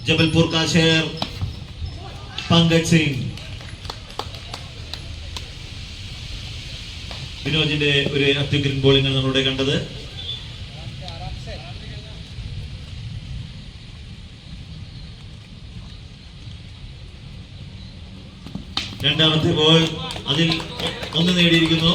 जबलपुर का शेर पंकज सिंह വിനോജിന്റെ ഒരു അത്യുഗ്രൻ ബോളിംഗ് ആണ് നമ്മളിവിടെ കണ്ടത്. രണ്ടാമത്തെ ബോൾ അതിൽ ഒന്ന് നേടിയിരിക്കുന്നു.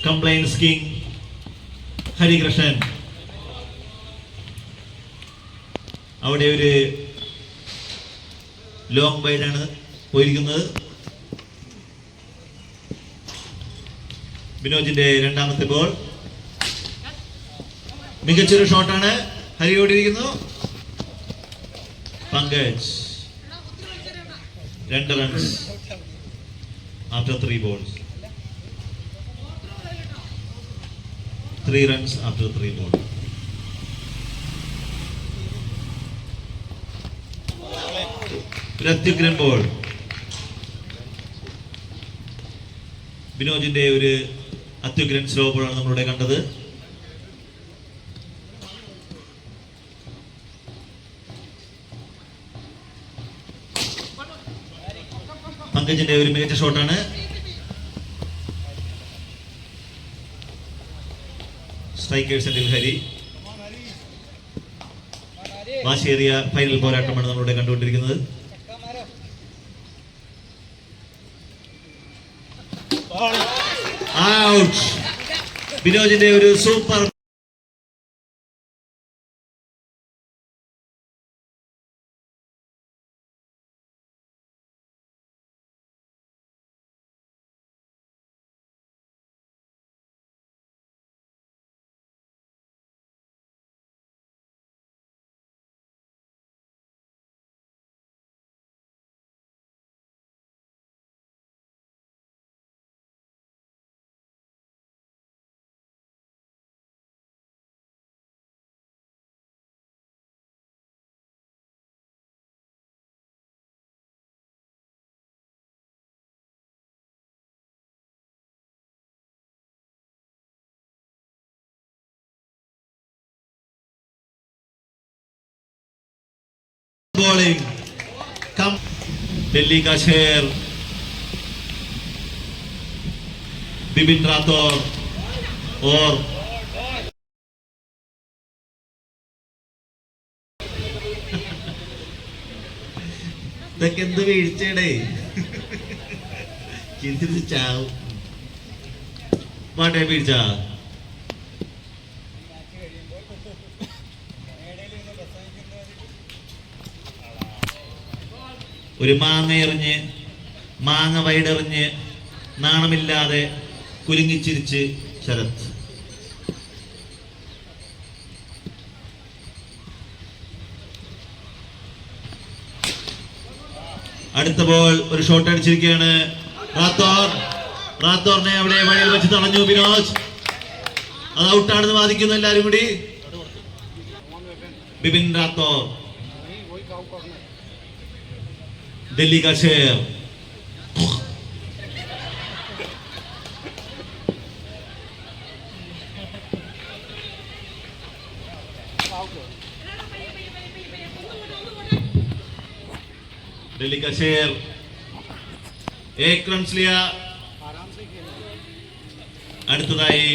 കംപ്ലൈൻസ് കിങ് ഹരികൃഷ്ണൻ അവിടെ ഒരു ലോങ് ബൈഡാണ് പോയിരിക്കുന്നത്. വിനോജിന്റെ രണ്ടാമത്തെ ബോൾ മികച്ചൊരു ഷോട്ടാണ്. ഹരി ഓടിയിരിക്കുന്നു. Pankaj 2 runs after 3 balls. 3 runs after 3 balls. അത്യുഗ്രൻ ബോൾ. വിനോജിന്റെ ഒരു അത്യുഗ്രൻ സ്ലോ ബോളാണ് നമ്മളിവിടെ കണ്ടത്. പങ്കജിന്റെ ഒരു മികച്ച ഷോട്ടാണ്. സ്ട്രൈക്കേഴ്സ് ഹരി വാശിയേറിയ ഫൈനൽ പോരാട്ടമാണ് നമ്മളിവിടെ കണ്ടുകൊണ്ടിരിക്കുന്നത്. ഔട്ട്. വിനോജിന്റെ ഒരു സൂപ്പർ बॉलिंग कम. दिल्ली का शेर बिपिन राठौर और എന്ത് വീഴ്ചയുടെ ചിന്തിച്ച് ചാവും. വാട്ടേ വീഴ്ച. ഒരു മാങ്ങ എറിഞ്ഞ് മാങ്ങ വൈഡെറിഞ്ഞ് നാണമില്ലാതെ കുലുങ്ങിച്ചിരിച്ച് ശരത്. അടുത്ത ബോൾ ഒരു ഷോട്ട് അടിച്ചിരിക്കുകയാണ്. റാത്തോറിനെ അവിടെ വഴിയിൽ വെച്ച് തടഞ്ഞു വിനോജ്. അത് ഔട്ടാണെന്ന് വാദിക്കുന്നു എല്ലാവരും കൂടി. बिपिन राठौर दिल्ली का शेर. दिल्ली का शेर 1 रन लिया. അടുത്തതായി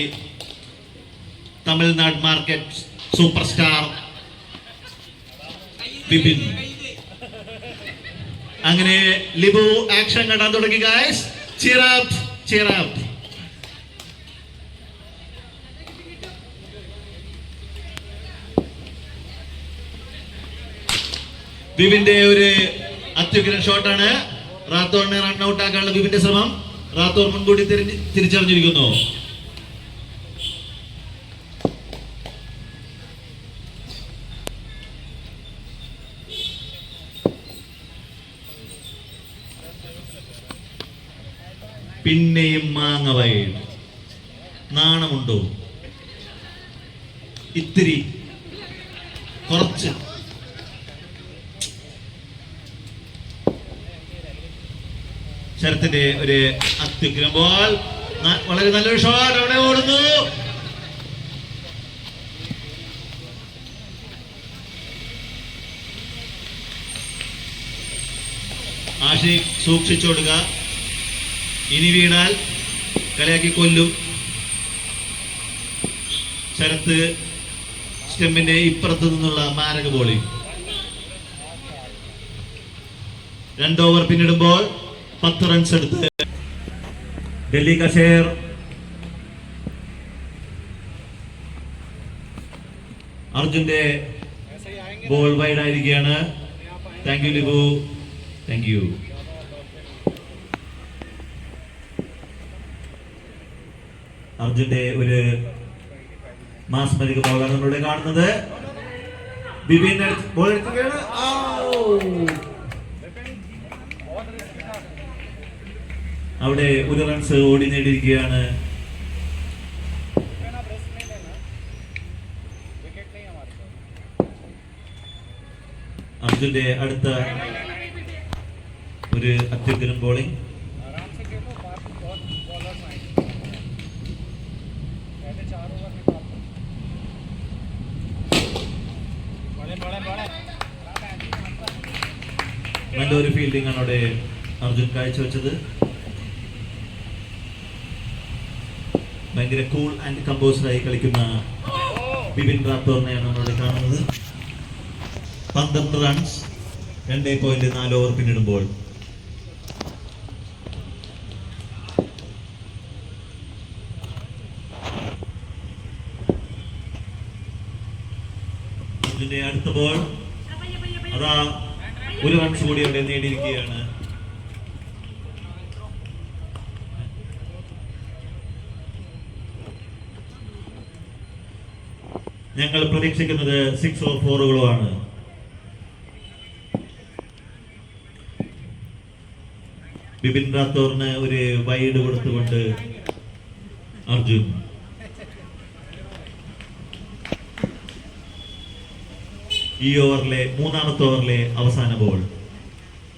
Tamil Nadu market super star Vipin. അങ്ങനെ ലിബു ആക്ഷൻ കണ്ടാൻ തുടങ്ങി. Guys cheer up, cheer up. വിപിന്റെ ഒരു അത്യുഗ്രൻ ഷോട്ടാണ്. റാത്തോറിനെ റൺ ഔട്ട് ആക്കാനുള്ള വിപിന്റെ ശ്രമം റാത്തോർ മുൻകൂട്ടി തിരിച്ചറിഞ്ഞിരിക്കുന്നു. പിന്നെയും മാങ്ങ വൈഡ്. നാണമുണ്ടോ? ഇത്തിരി കുറച്ച് ശരത്തിന്റെ ഒരു അത്യുഗ്രം ബോൾ, വളരെ നല്ലൊരു ഷോട്ട്, അവിടെ ഓടുന്നു. ആഷിഖ് സൂക്ഷിച്ചോടുക, ഇനി വീണാൽ കളിയാക്കി കൊല്ലും. ശരത്ത് സ്റ്റെമ്പിന്റെ ഇപ്പുറത്ത് നിന്നുള്ള മാരക ബോളിംഗ്. 2 ഓവർ പിന്നിടുമ്പോൾ 10 റൺസ് എടുത്ത് ഡൽഹി കഷേർ. അർജുന്റെ ബോൾ വൈഡ് ആയിരിക്കുകയാണ്. Thank you Libu, thank you. അർജുന്റെ ഒരു മാസ്മരിക ബോളാണ് നമ്മളിവിടെ കാണുന്നത്. ബിബിൻ ബോൾ എടുക്കുകയാണ്. അവിടെ 1 റൺസ് ഓടി നേടിയിരിക്കുകയാണ്. അർജുന്റെ അടുത്ത ഒരു അത്യുഗ്രൻ ബോളിംഗ്. നല്ലൊരു ഫീൽഡിംഗ് ആണ് അവിടെ അർജുൻ കാഴ്ചവെച്ചത്. ഭയങ്കര കൂൾ ആൻഡ് കമ്പോസ്ഡായി കളിക്കുന്ന ബിപിൻ റാത്തോറിനെയാണ് നമ്മളിവിടെ കാണുന്നത്. 12 റൺസ് 2.4 ഓവർ പിന്നിടുമ്പോൾ. ഇതിന്റെ അടുത്ത ബോൾ, അതാ 1 റൺസ് കൂടി അവിടെ നേടിയിരിക്കുകയാണ്. ഞങ്ങൾ പ്രതീക്ഷിക്കുന്നത് 6 ഓർ 4 ആണ്. ബിപിൻ റാത്തോറിന് ഒരു വൈഡ് കൊടുത്തുകൊണ്ട് അർജുൻ. ഈ ഓവറിലെ 3-ാമത്തെ ഓവറിലെ അവസാന ബോൾ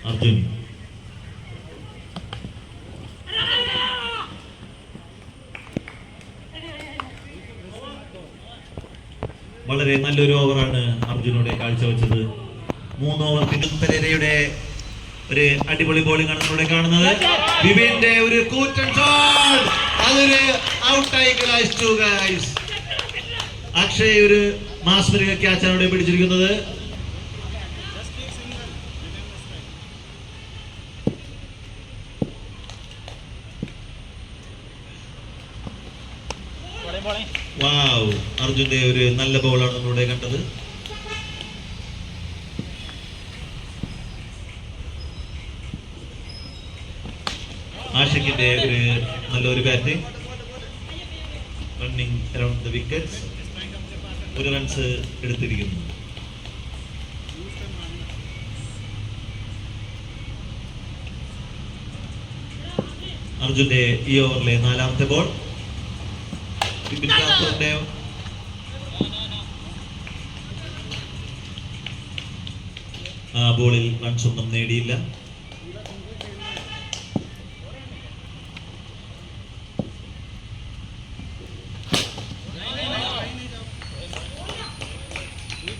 അർജുൻ. വളരെ നല്ലൊരു ഓവറാണ് അർജുനോടെ കാഴ്ചവെച്ചത്. 3 ഓവർ പിന്നിൽ പെരേരയുടെ ഒരു അടിപൊളി ബോളിംഗ് ആണ് നമ്മളിവിടെ കാണുന്നത്. ബിബിന്റെ ഒരു കൂറ്റൻ ഷോട്ട്, അതൊരു ഔട്ടായി. അക്ഷയ് ഒരു മാസ്മരിക ക്യാച്ചാണ് ഇവിടെ പിടിച്ചിരിക്കുന്നത്. വാവ്, അർജുന്റെ ഒരു നല്ല ബോളാണ് നമ്മളിവിടെ കണ്ടത്. ആഷിഖിന്റെ ഒരു നല്ലൊരു batting, running around the wickets. 1 runs എടുത്തിരിക്കുന്നു. അർജുന്റെ ഈ ഓവറിലെ 4ാമത്തെ ബോൾ. ആ ബോളിൽ റൺസ് ഒന്നും നേടിയില്ല.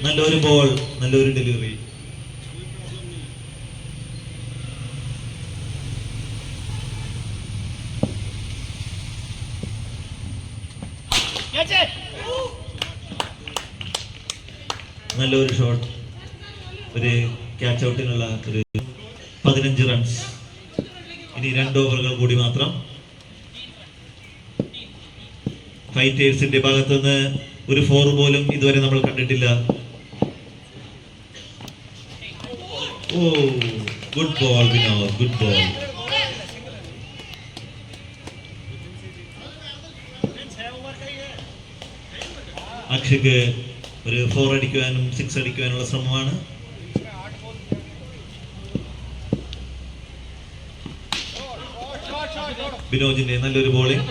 നല്ലൊരു ബോൾ, നല്ലൊരു ഡെലിവറി. നല്ലൊരു ഷോട്ട്, ഒരു ക്യാച്ച് ഔട്ടിനുള്ള ഒരു 15 റൺസ്. ഇനി 2 ഓവറുകൾ കൂടി മാത്രം. ഫൈറ്റേഴ്സിന്റെ ഭാഗത്തുനിന്ന് ഒരു 4 പോലും ഇതുവരെ നമ്മൾ കണ്ടിട്ടില്ല. ഓ, good ball Vinod, good ball. അക്ഷയ്ക്ക് ഒരു 4 അടിക്കുവാനും 6 അടിക്കുവാനുള്ള ശ്രമമാണ്. ബിനോജിന്റെ നല്ലൊരു ബോളിംഗ്.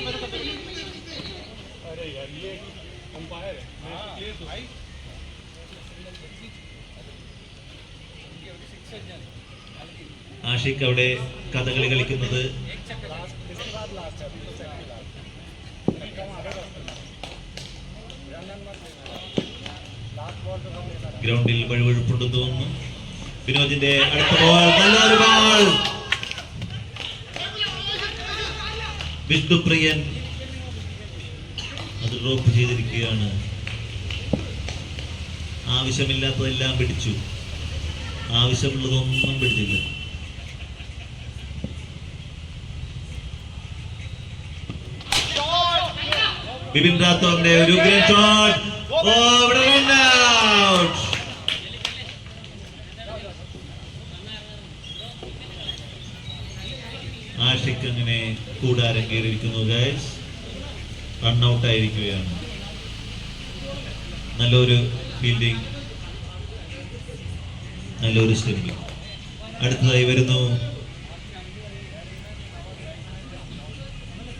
ആഷിഖ് അവിടെ കഥകളി കളിക്കുന്നത്. ഗ്രൗണ്ടിൽ വഴുവഴുപ്പുണ്ടെന്ന് തോന്നുന്നു. വിനോദിന്റെ അടുത്ത ബോൾ, നല്ലൊരു ബോൾ. വിഷ്ണുപ്രിയൻ അത് ഡ്രോപ്പ് ചെയ്തിരിക്കുകയാണ്. ആവശ്യമില്ലാത്തതെല്ലാം പിടിച്ചു, ആവശ്യമുള്ളതൊന്നും പിടിച്ചില്ല. ബിപിൻ റാത്തോറിന്റെ ഒരു ഗ്രേറ്റ് ഷോട്ട്. ആഷിഖ് അങ്ങനെ കൂടാരം കയറിയിരിക്കുന്നു. ഗൈസ്, റൺഔട്ട് ആയിരിക്കുകയാണ്. നല്ലൊരു ഫീൽഡിംഗ്, നല്ലൊരു സ്റ്റെമ്പിംഗ്. അടുത്തതായി വരുന്നു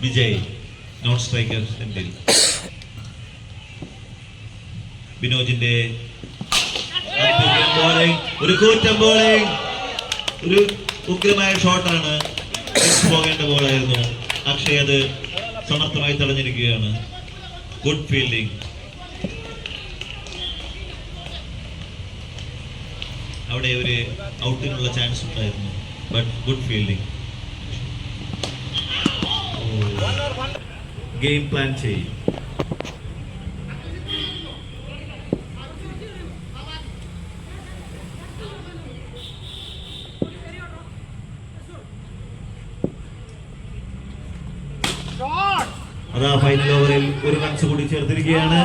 വിജയ്, നോൺ സ്ട്രൈക്കർ സ്റ്റെമ്പിൽ. വിനോദിന്റെ ബോളിംഗ്, ഒരു കൂറ്റൻ ബോളിംഗ്, ഒരു ഉഗ്രമായ ഷോട്ടാണ്. പോകേണ്ട ബോളായിരുന്നു. അക്ഷയ് അത് സമർത്ഥമായി തടഞ്ഞിരിക്കുകയാണ്. Good fielding. അവിടെ ഒരു ഔട്ടിനുള്ള ചാൻസ് ഉണ്ടായിരുന്നു, but good fielding. Game plan ചെയ്യും. അതാ ഫൈനൽ ഓവറിൽ ഒരു റൺസ് കൂടി ചേർത്തിരിക്കുകയാണ്.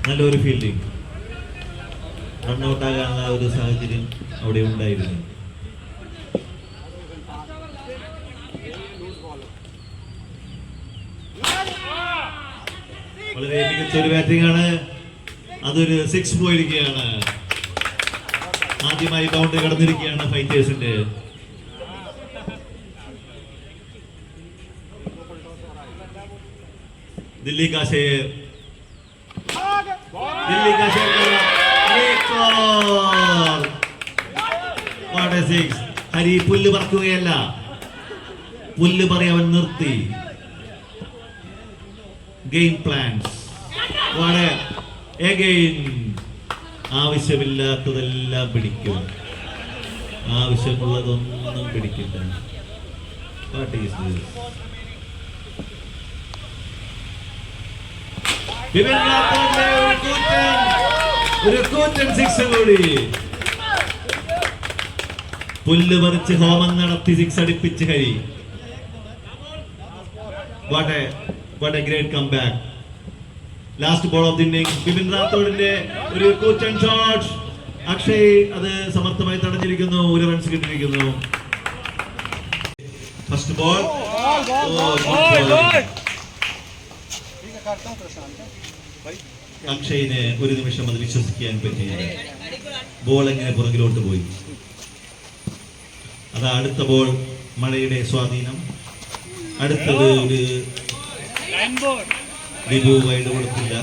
നല്ലൊരു ഫീൽഡിംഗ്. റൺഔട്ട് ആകാനുള്ള ഒരു സാഹചര്യം അവിടെ ഉണ്ടായിരുന്നു. വളരെ മികച്ച ഒരു ബാറ്റിംഗ് ആണ്. അതൊരു 6 പോയിരിക്കുകയാണ്. ആദ്യമായി ബൗണ്ടറി കടന്നിരിക്കുകയാണ് ഫൈറ്റേഴ്സിന്റെ. दिल्ली का शेर, दिल्ली का शेर एक और वाट 6. ഹരി പുല്ല് പറക്കുകയല്ല, പുല്ല് പറയവൻ നിർത്തി. Game plans what again. ആവശ്യമില്ലാത്തതെല്ലാം പിടിക്കും, ആവശ്യമുള്ളതൊന്നും പിടിക്കില്ല. What is this? ഒരു കൂറ്റൻ 6 കൂടി. പുല്ല് പറിച്ച് ഹോമം നടത്തി 6 അടിപ്പിച്ച് Hari. What a great comeback. Last ball of the innings. Bipin റാത്തോഡിന്റെ ഒരു കൂറ്റൻ ഷോട്ട്. അക്ഷയ് അത് സമർത്ഥമായി തടഞ്ഞിരിക്കുന്നു. 1 റൺസ് കിട്ടിയിരിക്കുന്നു. First ball. അക്ഷയിന് ഒരു നിമിഷം അത് വിശ്വസിക്കാൻ പറ്റിയില്ല. ബോൾ എങ്ങനെ പുറകിലോട്ട് പോയി. അതാ അടുത്ത ബോൾ. മഴയുടെ സ്വാധീനം. അടുത്തത് ഒരു ഡിബു വൈഡ് കൊടുത്തില്ല.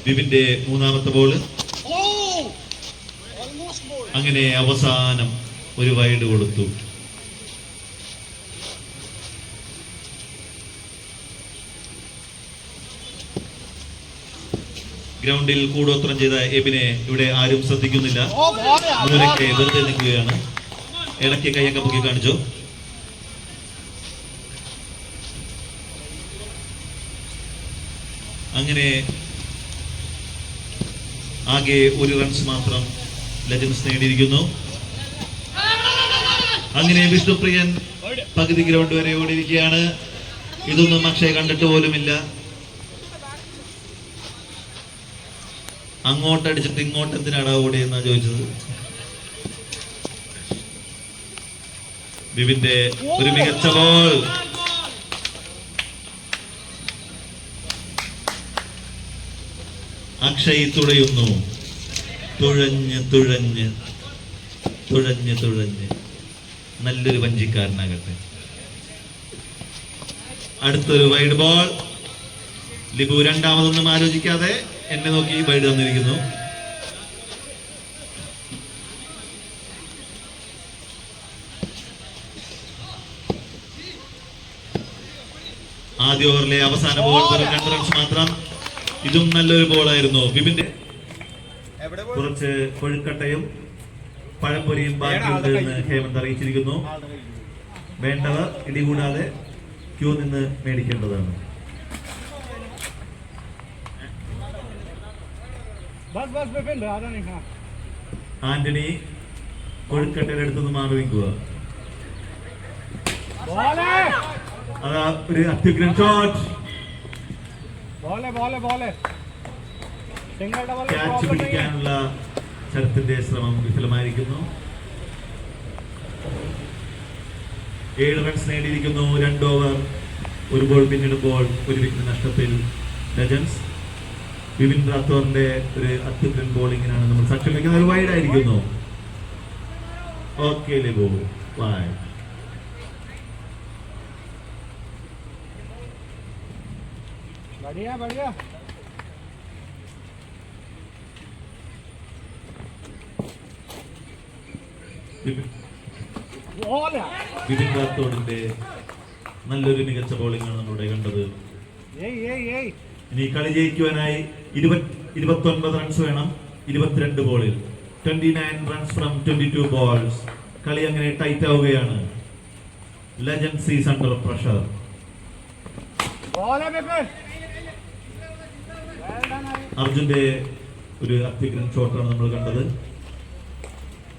ബിപിന്റെ മൂന്നാമത്തെ ബോള്. അങ്ങനെ അവസാനം ഒരു വൈഡ് കൊടുത്തു. ഗ്രൗണ്ടിൽ കൂടോത്രം ചെയ്ത എബിനെ ഇവിടെ ആരും ശ്രദ്ധിക്കുന്നില്ല. മൂലയ്ക്ക് വെറുതെ നിൽക്കുകയാണ്. ഇടയ്ക്ക് കൈയൊക്കെ പൊക്കി കാണിച്ചോ. അങ്ങനെ ആകെ 1 റൺസ് മാത്രം ലെജൻസ് നേടിയിരിക്കുന്നു. അങ്ങനെ വിഷ്ണുപ്രിയൻ പകുതി ഗ്രൗണ്ട് വരെ ഓടിയിരിക്കുകയാണ്. ഇതൊന്നും അക്ഷയ് കണ്ടിട്ട് പോലുമില്ല. അങ്ങോട്ടടിച്ചിട്ട് ഇങ്ങോട്ട് എന്തിനാണ് ഓടിയെന്നാ ചോദിച്ചത്. ബിപിന്റെ ഒരു മികച്ച ബോൾ. അക്ഷയ് തുഴയുന്നു, തുഴഞ്ഞ് തുഴഞ്ഞ് തുഴഞ്ഞ് നല്ലൊരു വഞ്ചിക്കാരനാകട്ടെ. അടുത്തൊരു വൈഡ് ബോൾ. ലിബു രണ്ടാമതൊന്നും ആലോചിക്കാതെ എന്നെ നോക്കി വൈഡ് തന്നിരിക്കുന്നു. ആദ്യ ഓവറിലെ അവസാന ബോൾ 2 റൺസ് മാത്രം. ഇതും നല്ലൊരു ബോളായിരുന്നു. വിപിന്റെ കുറച്ച് കൊഴുക്കട്ടയും പഴംപൊരിയും ബാക്കിയുണ്ട് എന്ന് ഹേമന്ത് അറിയിച്ചിരിക്കുന്നു. വേണ്ടവർ ഇടികൂടാതെ ക്യൂ നിന്ന് മേടിക്കേണ്ടതാണ്. ആന്റണി കൊഴുക്കട്ടയുടെ അടുത്തുനിന്ന് മാറി നിൽക്കുക. അതാ ഒരു അത്യുഗ്രൻ ഷോട്ട്. ക്യാച്ച് പിടിക്കാനുള്ള ശരത്തിന്റെ ശ്രമം വിഫലമായിരിക്കുന്നു. 7 റൺസ് നേടിയിരിക്കുന്നു. 2 ഓവർ 1 ബോൾ പിന്നിടുമ്പോൾ 1 വിക്കറ്റ് നഷ്ടത്തിൽ ലെജൻസ്. വിപിൻ റാത്തോറിന്റെ ഒരു അത്യുഗ്രൻ ബോളിങ്ങിനാണ് നമ്മൾ സാക്ഷ്യം വയ്ക്കുന്നത്. ഒരു വൈഡ് ആയിരിക്കുന്നു. Okay Libu, wide. बढ़िया बढ़िया. വിപിൻ റാത്തോറിന്റെ നല്ലൊരു മികച്ച ബോളിംഗ് ആണ് നമ്മളിവിടെ കണ്ടത്. ഇനി കളി ജയിക്കുവാനായി 29 റൺസ് വേണം 22 ബോളിൽ. 29 റൺസ് ഫ്രം 22 ബോൾസ്. കളി അങ്ങനെ ടൈറ്റ് ആവുകയാണ്. Legends is under pressure. അർജുന്റെ ഒരു അത്യുഗ്രൻ ഷോട്ടാണ് നമ്മൾ കണ്ടത്.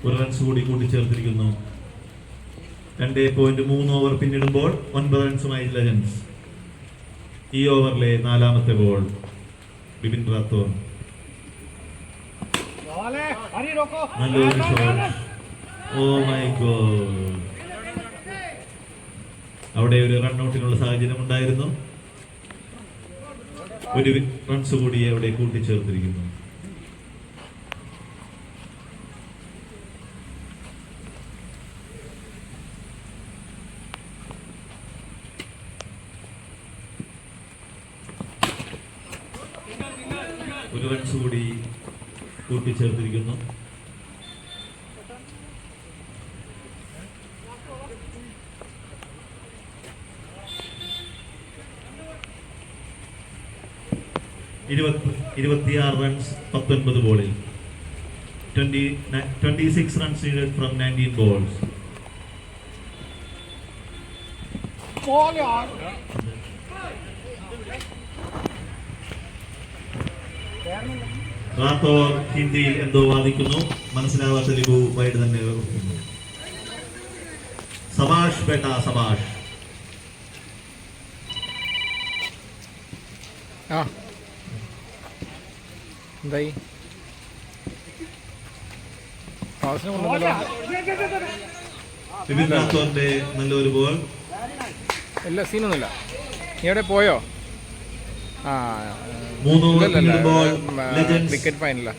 1 റൺസ് കൂടി കൂട്ടിച്ചേർത്തിരിക്കുന്നു. 2.3 ഓവർ പിന്നിടുമ്പോൾ 9 റൺസുമായി ലെജൻഡ്സ്. ഈ ഓവറിലെ 4ാമത്തെ ബോൾ വിപിൻ റാത്തോർ. നല്ലൊരു ഷോട്ട്. Oh my God. അവിടെ ഒരു റൺഔട്ടിനുള്ള സാഹചര്യം ഉണ്ടായിരുന്നു. 1 റൺസ് കൂടി അവിടെ കൂട്ടിച്ചേർത്തിരിക്കുന്നു. ഒരു റൺസ് കൂടി കൂട്ടിച്ചേർത്തിരിക്കുന്നു. ഇരുപത്തിയാറ് റൺസ് 19 ബോളിൽ. 26 runs needed from 19 balls. Rathore ഹിന്ദിയിൽ എന്തോ വാദിക്കുന്നു. മനസ്സിലാവാത്ത ലിബു വൈഡ് തന്നെ വെക്കുന്നു. സബാഷ് ബേട്ട സബാഷ്. എന്തായി? വിപിൻ റാത്തോറിന്റെ നല്ലൊരു ബോൾ. ഇല്ല, സീനൊന്നുമില്ല. നീ എവിടെ പോയോ? 3 ഓവർ പിന്നിടുമ്പോൾ ലെജൻഡ്സ് വിക്കറ്റ് ഫൈനല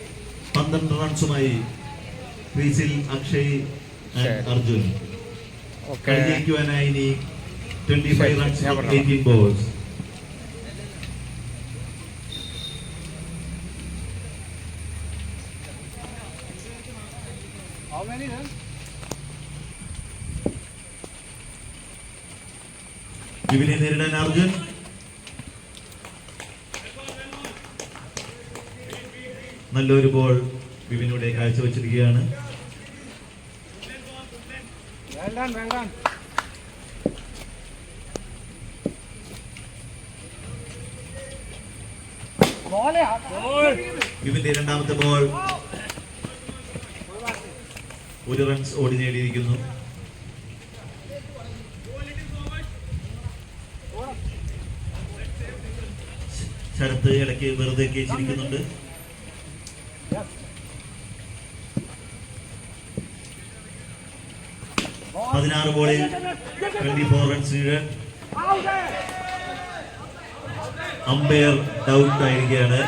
12 റൺസുമായി ക്രീസിൽ അക്ഷയ് അർജുൻ. ജയിക്കുവാനായി ഇനി 25 റൺസ് 18 ബോൾസ്. വിപിനെ നേരിടാൻ അർജുൻ. നല്ലൊരു ബോൾ വിപിനൂടെ കാഴ്ചവെച്ചിരിക്കുകയാണ്. വിപിന്റെ 2ാമത്തെ ബോൾ. 1 റൺസ് ഓടി നേടിയിരിക്കുന്നു. ശരത്ത് ഇടയ്ക്ക് വെറുതെ കേച്ചിരിക്കുന്നുണ്ട്. പതിനാറ് ബോളിൽ 24 റൺസ്. അമ്പയർ ഡൗട്ട് ആയിരിക്കുകയാണ്.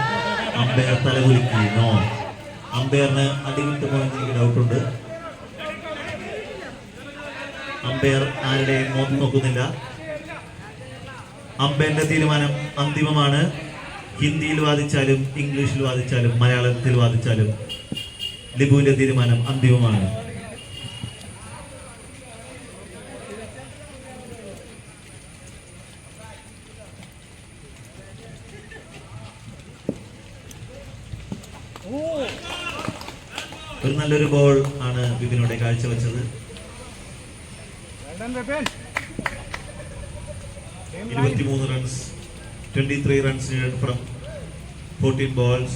അമ്പയർ തലകുലുക്കി. നോ, അമ്പയറിന് അടിവിട്ട് പോയെന്ന് എനിക്ക് ഡൗട്ടുണ്ട്. അമ്പയർ ആരുടെയും മോത്ത് നോക്കുന്നില്ല. അമ്പയറിന്റെ തീരുമാനം അന്തിമമാണ്. ഹിന്ദിയിൽ വാദിച്ചാലും ഇംഗ്ലീഷിൽ വാദിച്ചാലും മലയാളത്തിൽ വാദിച്ചാലും ലിബുവിന്റെ തീരുമാനം അന്തിമമാണ്. ഒരു നല്ലൊരു ബോൾ ആണ് ബിബിനോടെ കാഴ്ചവെച്ചത്. 23 runs, 23 runs needed from 14 balls.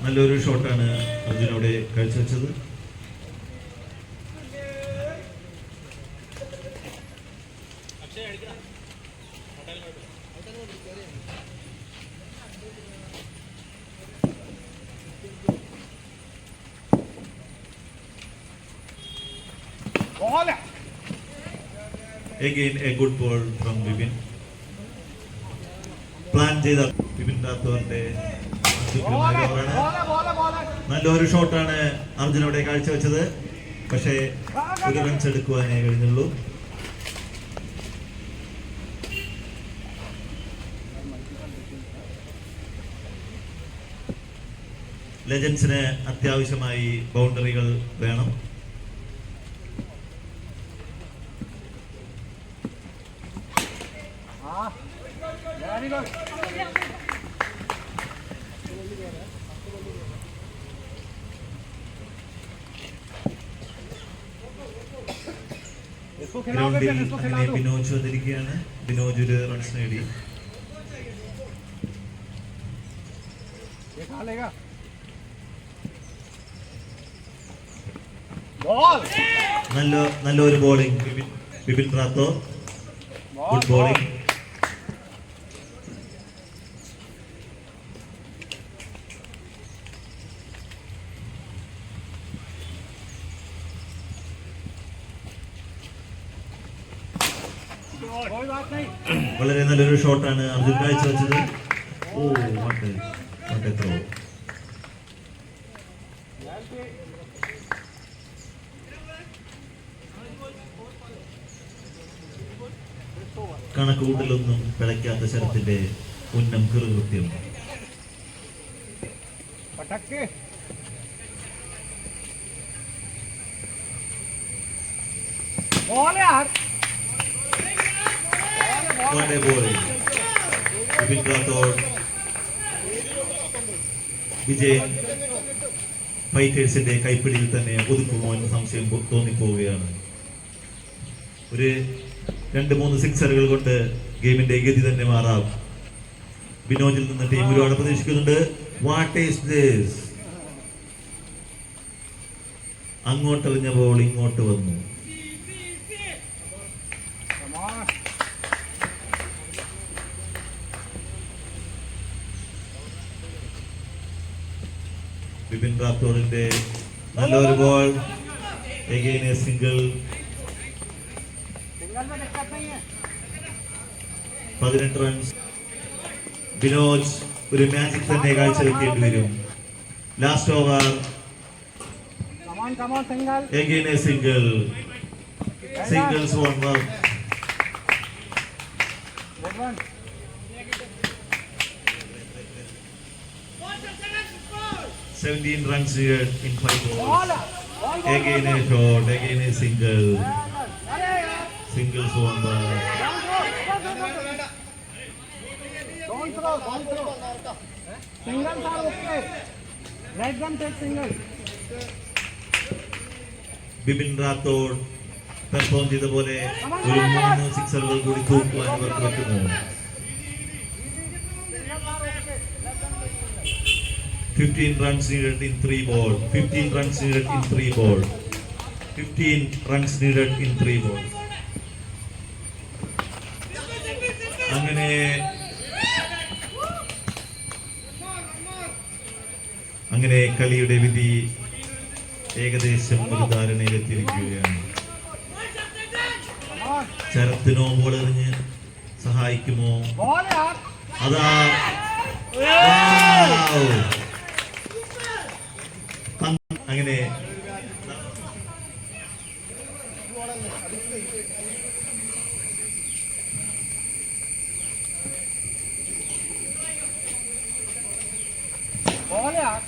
നല്ലൊരു ഷോട്ടാണ് അർജുനോടെ കാഴ്ചവെച്ചത്. Again a good ball from Bibin. Plan ചെയ്ത ബിബിൻ റാത്തോറിന്റെ നല്ലൊരു ഷോട്ടാണ് അർജുനോടെ കാഴ്ചവെച്ചത്. പക്ഷേ ഒരു റൺസ് എടുക്കുവാനേ കഴിഞ്ഞുള്ളൂ. ലെജൻസിന് അത്യാവശ്യമായി ബൗണ്ടറികൾ വേണം. ഗ്രൗണ്ടിൽ അങ്ങനെ ബിനോജ് വന്നിരിക്കുകയാണ്. ബിനോജ് ഒരു റൺസ് നേടി. നല്ലൊരു bowling Bipin Rathore. Good bowling. വളരെ നല്ലൊരു ഷോട്ടാണ് അർജുൻ കാഴ്ചവെച്ചത്. Oh what a throw. കണക്കുകൂട്ടലൊന്നും പിഴയ്ക്കാത്ത ശരത്തിന്റെ ഉന്നം കൃത്യം. വിജയൻ ഫൈറ്റേഴ്സിന്റെ കൈപ്പിടിയിൽ തന്നെ ഒതുക്കുമോ എന്ന സംശയം തോന്നിപ്പോവുകയാണ്. ഒരു 2-3 സിക്സറുകൾ കൊണ്ട് ഗെയിമിന്റെ ഗതി തന്നെ മാറാം. ബിനോജിൽ നിന്ന് ടീം ഒരുപാട് പ്രതീക്ഷിക്കുന്നുണ്ട്. What is this? അങ്ങോട്ടെറിഞ്ഞ ബോൾ ഇങ്ങോട്ട് വന്നു. ബിപിൻ റാത്തോറിന്റെ നല്ലൊരു ball. Again a single. 18 runs. Binoj ഒരു മാജിക് തന്നെ കാഴ്ചവെക്കേണ്ടി വരും. Last over. Again a single. Singles one one. 17 runs needed in 5 balls. Again a shot, again a single. Singles one ball. Don't throw. Singles are okay. Let them take singles. Bipin Rathod perform ചെയ്ത പോലെ ഒരു 3 സിക്സറുകൾ കൂടി തൂക്കുവാൻ ഇവർക്ക് പറ്റുമോ? 15 runs needed in 3 balls. 15 runs needed in 3 balls. 15 runs needed in 3 balls. അങ്ങനെ കളിയുടെ വിധി ഏകദേശം ഒരു ധാരണയിലെത്തിയിരിക്കുകയാണ്. ശരത്തിനോ ബോൾ എറിഞ്ഞ് സഹായിക്കുമോ? അതാ അങ്ങനെ Ball yaar.